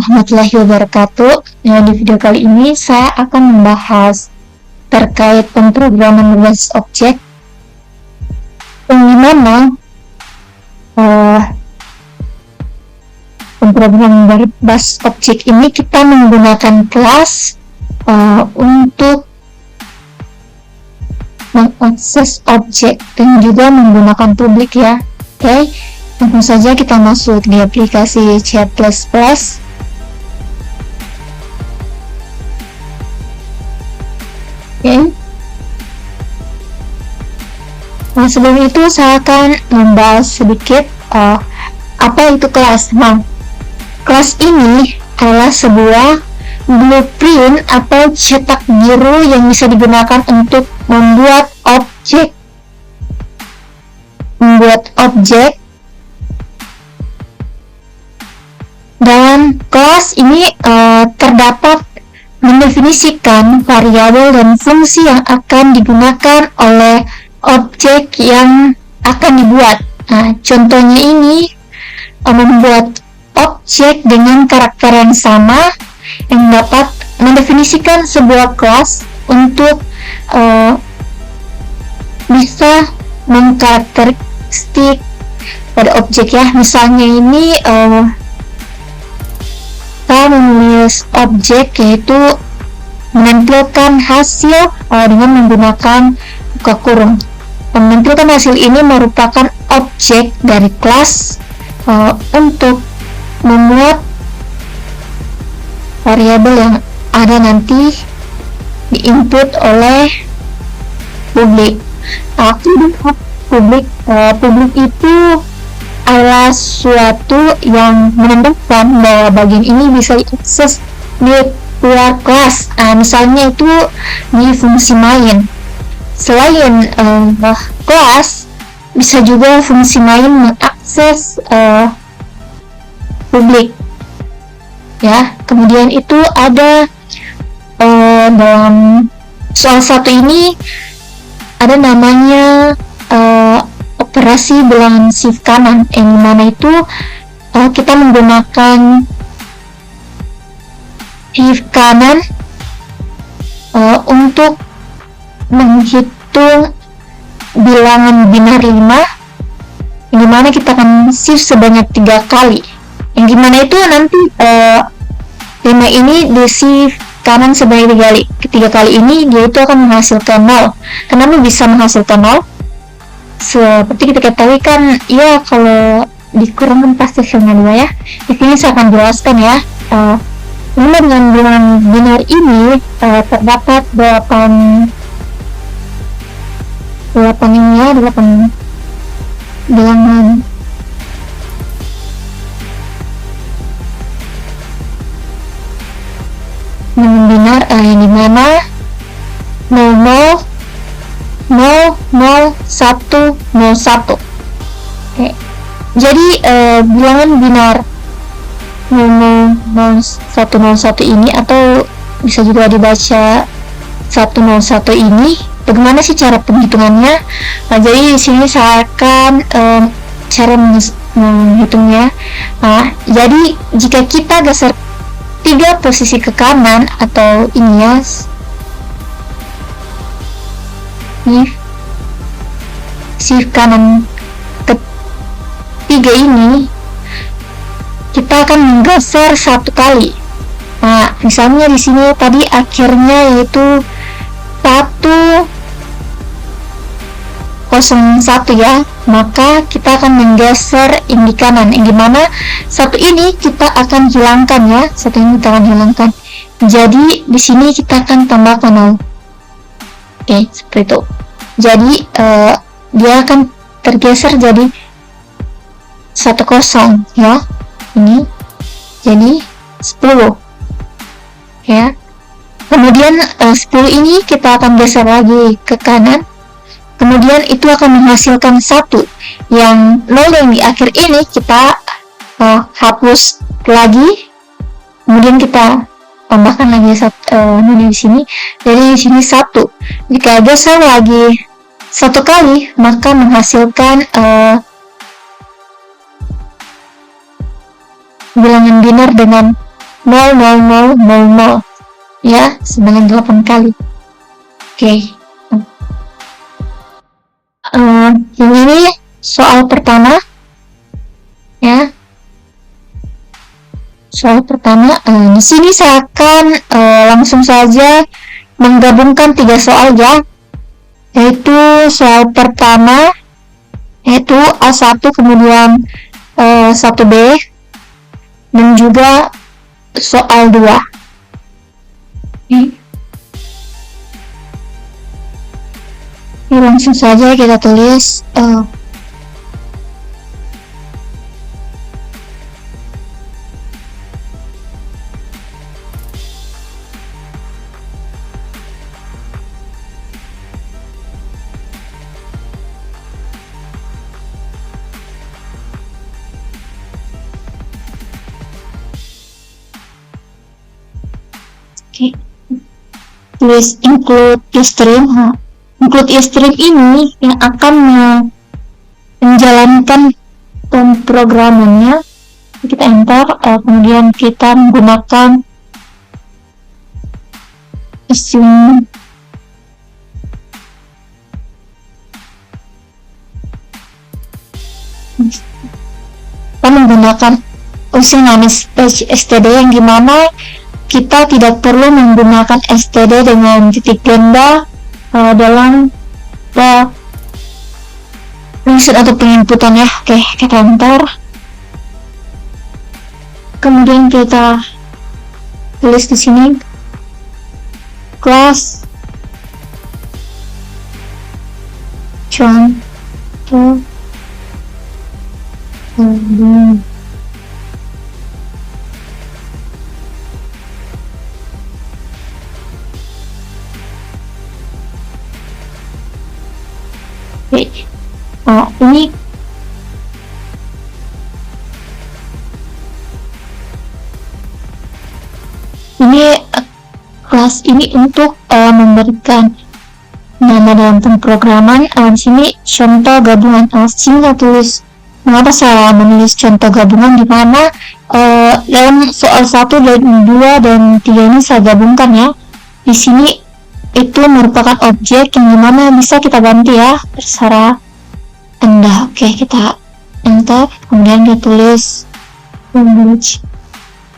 warahmatullahi wabarakatuh. Di video kali ini saya akan membahas terkait pemrograman berbasis objek, yang dimana pemrograman berbasis objek ini kita menggunakan kelas untuk mengakses objek dan juga menggunakan publik ya. Oke. Langsung saja kita masuk di aplikasi C++. Oke. Nah, sebelum itu saya akan membahas sedikit apa itu kelas. Nah, kelas ini adalah sebuah blueprint atau cetak biru yang bisa digunakan untuk membuat objek. Dan kelas ini terdapat mendefinisikan variabel dan fungsi yang akan digunakan oleh objek yang akan dibuat. Nah, contohnya ini membuat objek dengan karakter yang sama yang dapat mendefinisikan sebuah kelas untuk bisa mengkarakteristik pada objek ya. Misalnya ini kita menulis objek yaitu menampilkan hasil dengan menggunakan buka kurung. Menampilkan hasil ini merupakan objek dari kelas untuk membuat variabel yang ada nanti diinput oleh publik. Publik itu adalah suatu yang menandakan bahwa bagian ini bisa diakses di luar kelas. Misalnya itu di fungsi main. Selain kelas, bisa juga fungsi main mengakses publik. Ya, kemudian itu ada dalam soal satu ini ada namanya operasi bilangan shift kanan, yang mana itu kita menggunakan shift kanan untuk menghitung bilangan binar 5, yang dimana kita akan shift sebanyak 3 kali, yang dimana itu nanti 5 ini di shift kanan sebanyak 3 kali ini dia itu akan menghasilkan 0. Kenapa bisa menghasilkan 0? Seperti kita ketahui kan ya, kalau dikurangkan pasti hasilnya 2 ya. Di sini saya akan jelaskan ya. Dengan bilangan binar ini terdapat 8 bilangan binar yang dimana 00 00101. Oke. Jadi bilangan binar 000101 ini, atau bisa juga dibaca 101 ini, bagaimana sih cara penghitungannya? Jadi di sini saya akan cara menghitungnya. Jadi jika kita geser 3 posisi ke kanan, atau ini ya, shift kanan ketiga ini, kita akan menggeser 1 kali. Nah, misalnya di sini tadi akhirnya yaitu 101 ya, maka kita akan menggeser ini di kanan, yang dimana 1 ini kita akan hilangkan ya, 1 ini kita akan hilangkan. Jadi di sini kita akan tambahkan 0. Oke, seperti itu. Jadi dia akan tergeser jadi 10 ya. Ini jadi 10 ya. Kemudian 10 ini kita akan geser lagi ke kanan. Kemudian itu akan menghasilkan 1. Yang 0 yang di akhir ini kita hapus lagi. Kemudian kita tambahkan lagi di sini. Jadi di sini 1. Jika geser lagi 1 kali, maka menghasilkan bilangan binar dengan 0,0000 ya, sebanyak 8 kali. Oke. Yang ini soal pertama ya. Soal pertama, di sini saya akan langsung saja menggabungkan 3 soal ya, yaitu soal pertama yaitu A1 kemudian 1B dan juga soal 2. Langsung saja kita tulis tulis include stream. Include stream ini yang akan menjalankan pemrogramannya. Kita enter, kemudian kita menggunakan assume kita menggunakan usingan std yang dimana kita tidak perlu menggunakan std dengan titik ganda dalam function atau penginputan ya. Oke, kita enter, kemudian kita tulis di sini class contoh ini kelas ini untuk memberikan nama dalam pemrograman. Di sini contoh gabungan. Sini saya tulis, mengapa saya menulis contoh gabungan, di mana dalam soal 1 dan 2 dan 3 ini saya gabungkan ya. Di sini itu merupakan objek yang dimana bisa kita ganti ya, terserah Anda. Oke, kita enter, kemudian kita tulis language.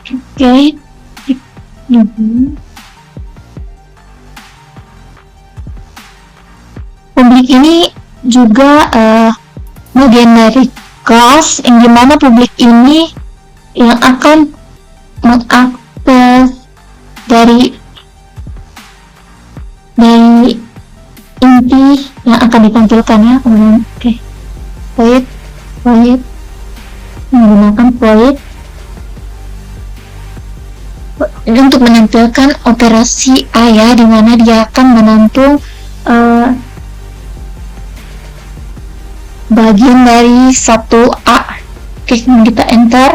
Oke. Publik ini juga bagian dari kelas yang dimana publik ini yang akan mengakses dari inti yang akan ditampilkan ya. Kemudian void menggunakan void untuk menampilkan operasi A ya, dimana dia akan menampung bagian dari 1A. Oke, kemudian kita enter.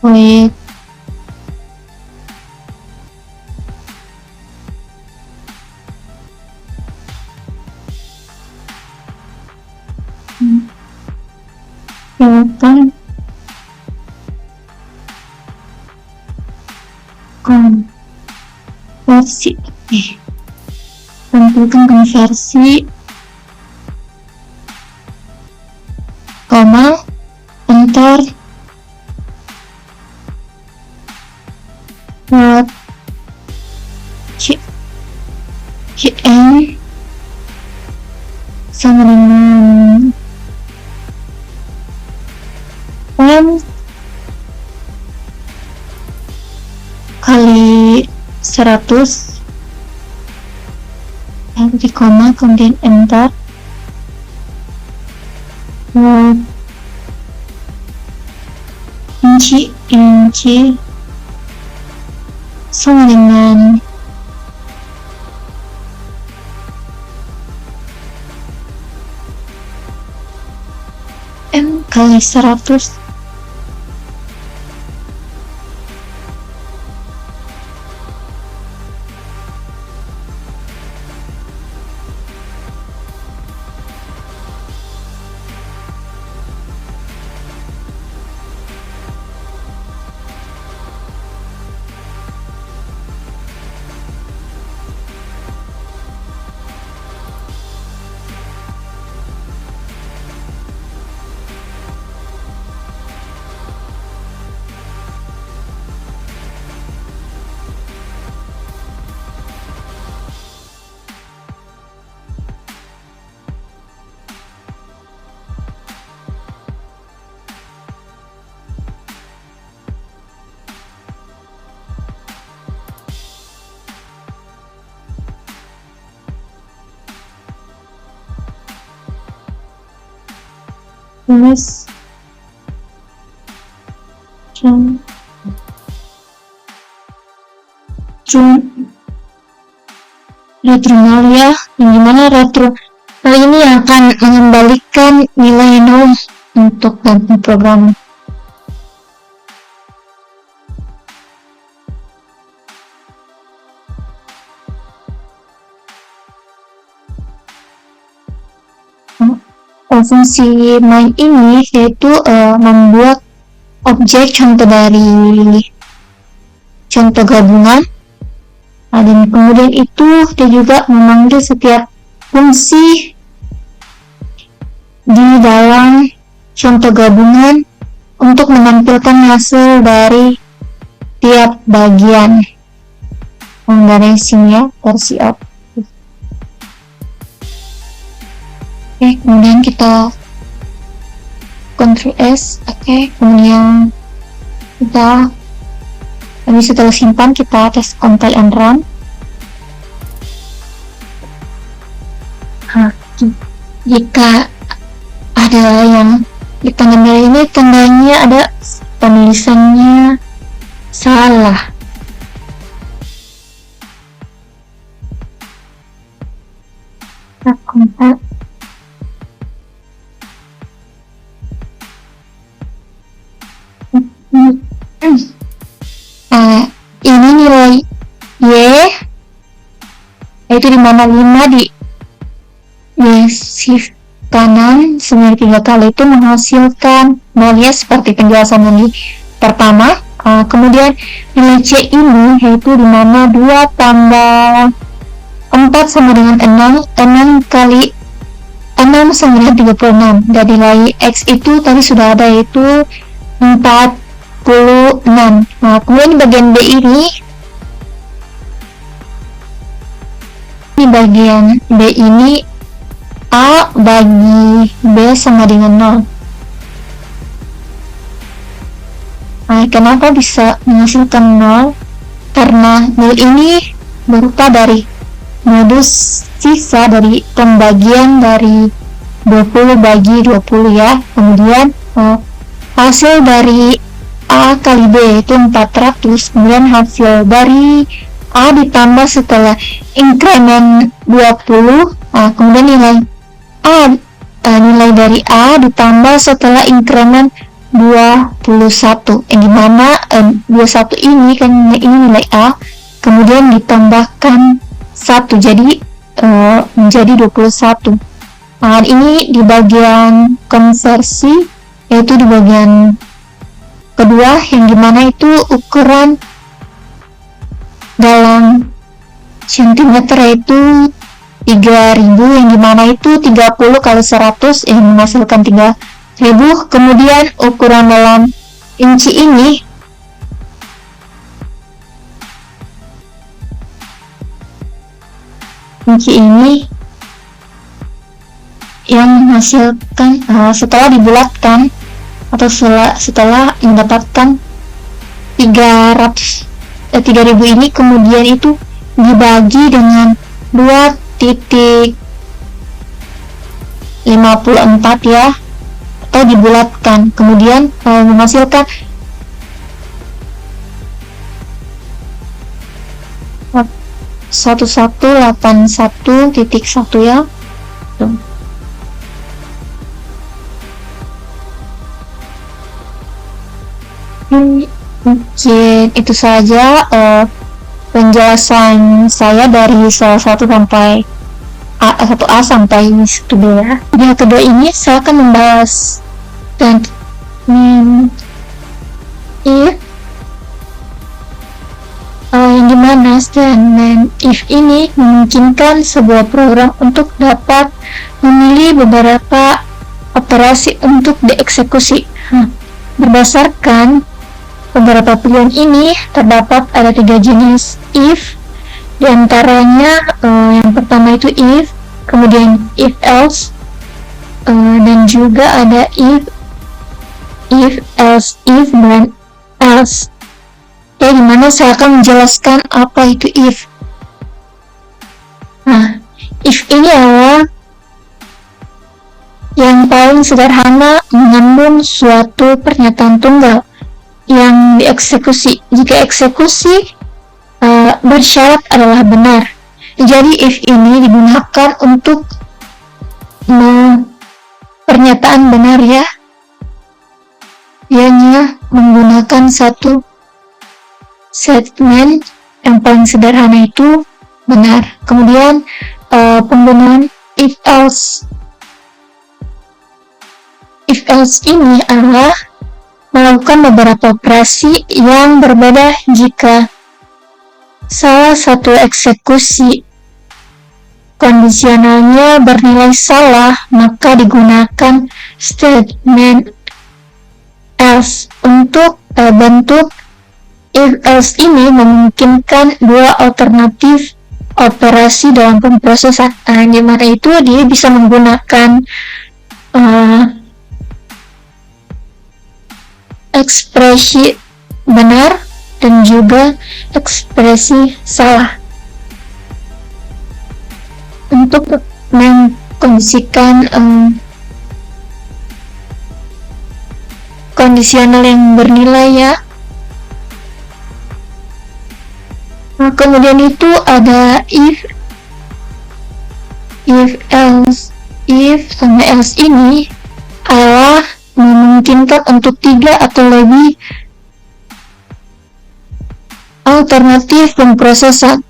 Wait. Silakan konversi. Tampilkan konversi, koma, enter, buat cm sama dengan m kali 100, di koma, kemudian enter, inci sama dengan m kali 100. Tulis retronol ya, yang dimana retro kali ini akan mengembalikan nilai 0 untuk bantuan program. Fungsi main ini yaitu membuat objek contoh dari contoh gabungan, dan kemudian itu dia juga memanggil setiap fungsi di dalam contoh gabungan untuk menampilkan hasil dari tiap bagian penggarisnya versi up. Oke, kemudian kita Ctrl S. Oke, kemudian kita setelah simpan kita tes compile and run. Jika ada yang di tanda merah ini, tandanya ada penulisannya salah. Kita compile. Ini nilai Y yaitu dimana 5 di shift kanan sebanyak 3 kali itu menghasilkan nolnya seperti penjelasan yang pertama. Kemudian nilai C ini yaitu dimana 2 tambah 4 sama dengan 6 kali 6 sama dengan 36, dan nilai X itu tadi sudah ada yaitu 46. Nah, kemudian di bagian B ini bagian B ini A bagi B sama dengan 0. Nah, kenapa bisa menghasilkan 0? Karena 0 ini berupa dari modus sisa dari pembagian dari 20 bagi 20 ya. Kemudian hasil dari A kali B itu 400, kemudian hasil dari A ditambah setelah increment 20, kemudian nilai dari A ditambah setelah increment 21, yang dimana 21 ini kan ini nilai A, kemudian ditambahkan 1, jadi menjadi 21. Nah, ini di bagian konversi, yaitu di bagian kedua, yang dimana itu ukuran dalam sentimeter yaitu 3000, yang dimana itu 30 kali 100 yang menghasilkan 3000. Kemudian ukuran dalam inci ini yang menghasilkan setelah dibulatkan atau setelah mendapatkan 3000 ini, kemudian itu dibagi dengan 2.54 ya, atau dibulatkan, kemudian menghasilkan 1181.1 ya. Mungkin itu saja penjelasan saya dari salah 1 sampai 1A sampai 1B ya. Di kedua ini saya akan membahas dan if yang dimana statement if ini memungkinkan sebuah program untuk dapat memilih beberapa operasi untuk dieksekusi. Berdasarkan beberapa pilihan ini, terdapat ada 3 jenis if, diantaranya yang pertama itu if, kemudian if else, dan juga ada if else, if, dan else. Ya, dimana saya akan menjelaskan apa itu if. Nah, if ini adalah yang paling sederhana, mengandung suatu pernyataan tunggal yang dieksekusi jika eksekusi bersyarat adalah benar. Jadi if ini digunakan untuk pernyataan benar ya, ianya menggunakan satu statement yang paling sederhana itu benar. Kemudian penggunaan if else ini adalah melakukan beberapa operasi yang berbeda. Jika salah satu eksekusi kondisionalnya bernilai salah, maka digunakan statement else. Untuk bentuk if else ini memungkinkan 2 alternatif operasi dalam pemrosesan, di mana itu dia bisa menggunakan ekspresi benar dan juga ekspresi salah untuk mengkondisikan kondisional yang bernilai ya. Nah, kemudian itu ada if sama else ini adalah memungkinkan untuk 3 atau lebih alternatif pemrosesan.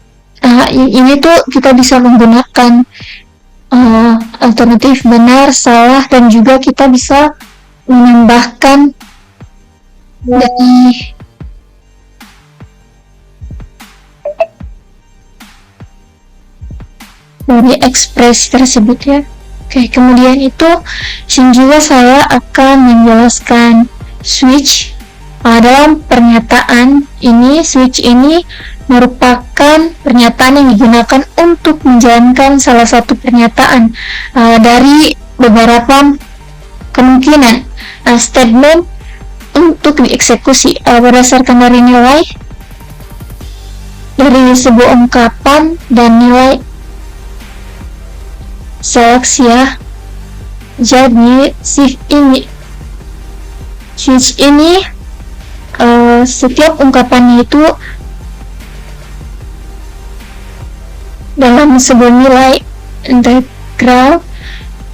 Ini tuh kita bisa menggunakan alternatif benar, salah, dan juga kita bisa menambahkan dari ekspresi tersebut ya. Oke, kemudian itu juga saya akan menjelaskan switch. Dalam pernyataan ini, switch ini merupakan pernyataan yang digunakan untuk menjalankan salah satu pernyataan dari beberapa kemungkinan statement untuk dieksekusi berdasarkan dari nilai dari sebuah ungkapan dan nilai seleksi ya. Jadi switch ini setiap ungkapannya itu dalam sebuah nilai integral,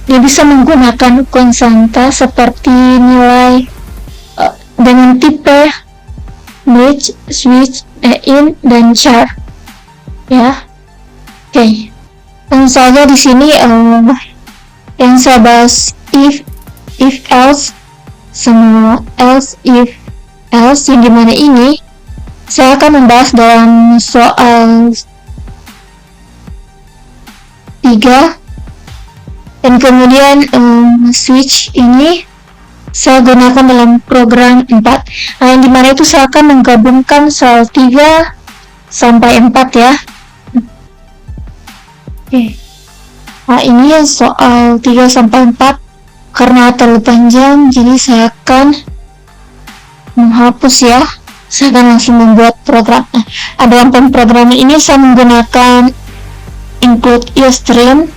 dia bisa menggunakan konstanta seperti nilai dengan tipe bridge, switch, in, dan char. Ya, oke. Tentu saja di sini yang saya bahas if else, semua else, if else, yang dimana ini saya akan membahas dalam soal 3, dan kemudian switch ini saya gunakan dalam program 4, yang dimana itu saya akan menggabungkan soal 3 sampai 4 ya. Oke. Nah, ini soal 3 sampai 4 karena terlalu panjang, jadi saya akan menghapus ya. Saya akan langsung membuat program. Dalam program ini saya menggunakan include string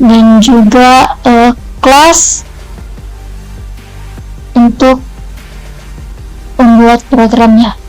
dan juga class untuk membuat programnya.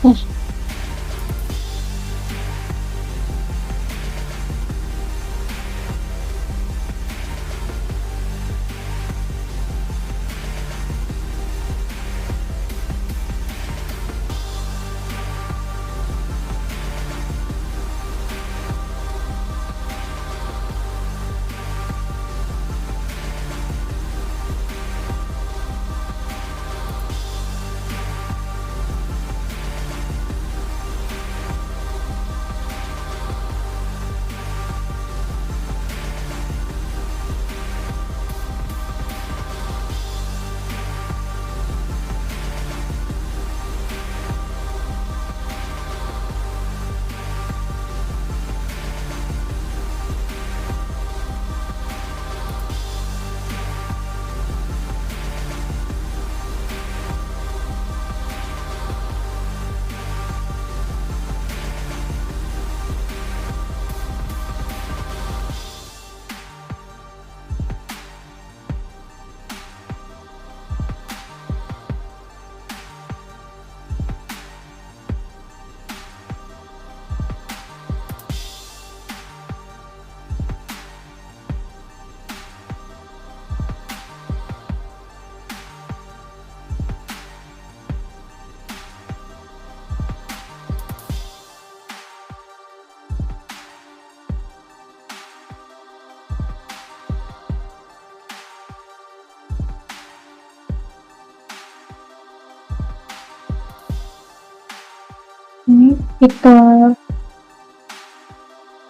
Ini kita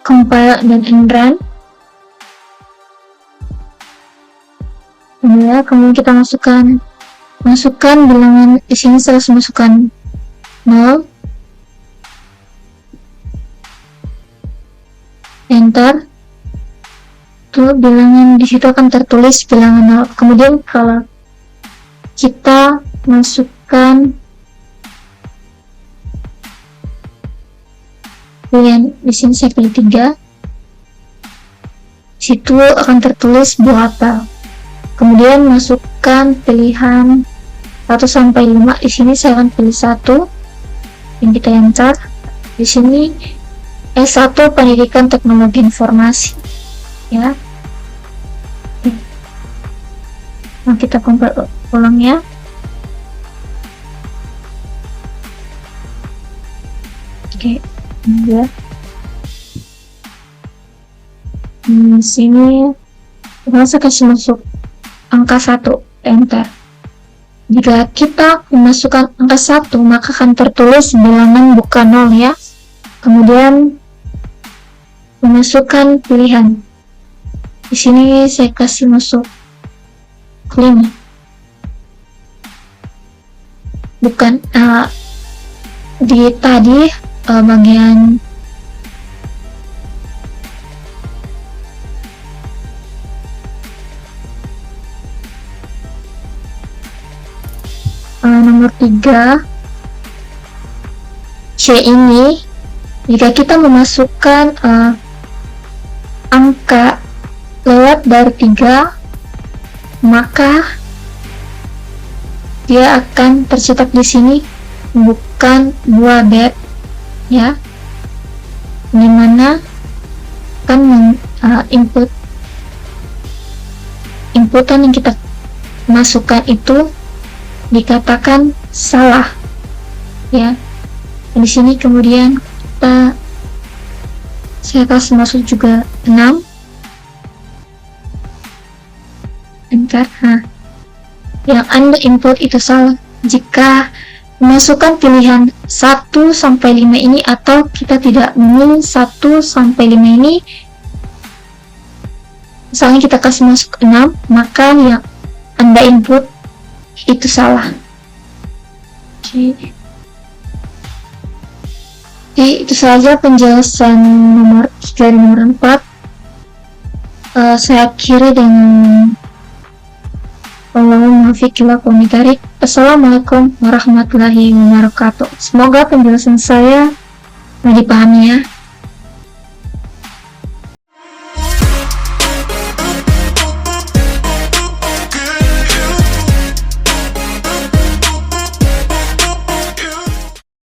compile dan run. Ya, kemudian kita masukkan bilangan. Di sini saya harus masukkan 0, enter. Tuh bilangan di situ akan tertulis bilangan 0. Kemudian kalau kita masukkan di sini saya pilih 3, situ akan tertulis buah apel. Kemudian masukkan pilihan 1 sampai 5. Di sini saya akan pilih 1 yang kita enter. Di sini S1 Pendidikan Teknologi Informasi ya. Nah, kita compile ulang ya. Oke. Ya. Di sini saya kasih masuk angka 1, enter. Jika kita memasukkan angka 1, maka akan tertulis bilangan bukan 0 ya. Kemudian memasukkan pilihan. Di sini saya kasih masuk 5. Bukan di tadi bagian nomor 3 C ini, jika kita memasukkan angka lewat dari 3, maka dia akan tercetak di sini bukan buah bed ya, dimana kan inputan yang kita masukkan itu dikatakan salah, ya. Dan di sini kemudian saya kasih masuk juga 6. Bentar, yang Anda input itu salah jika masukkan pilihan 1 sampai 5 ini, atau kita tidak memilih 1 sampai 5 ini. Misalnya kita kasih masuk 6, maka yang Anda input itu salah. Oke, itu saja penjelasan nomor 3 dan nomor 4. Saya akhiri dengan Allahumma fiqh wa komentarik. Assalamualaikum warahmatullahi wabarakatuh. Semoga penjelasan saya dipahami ya.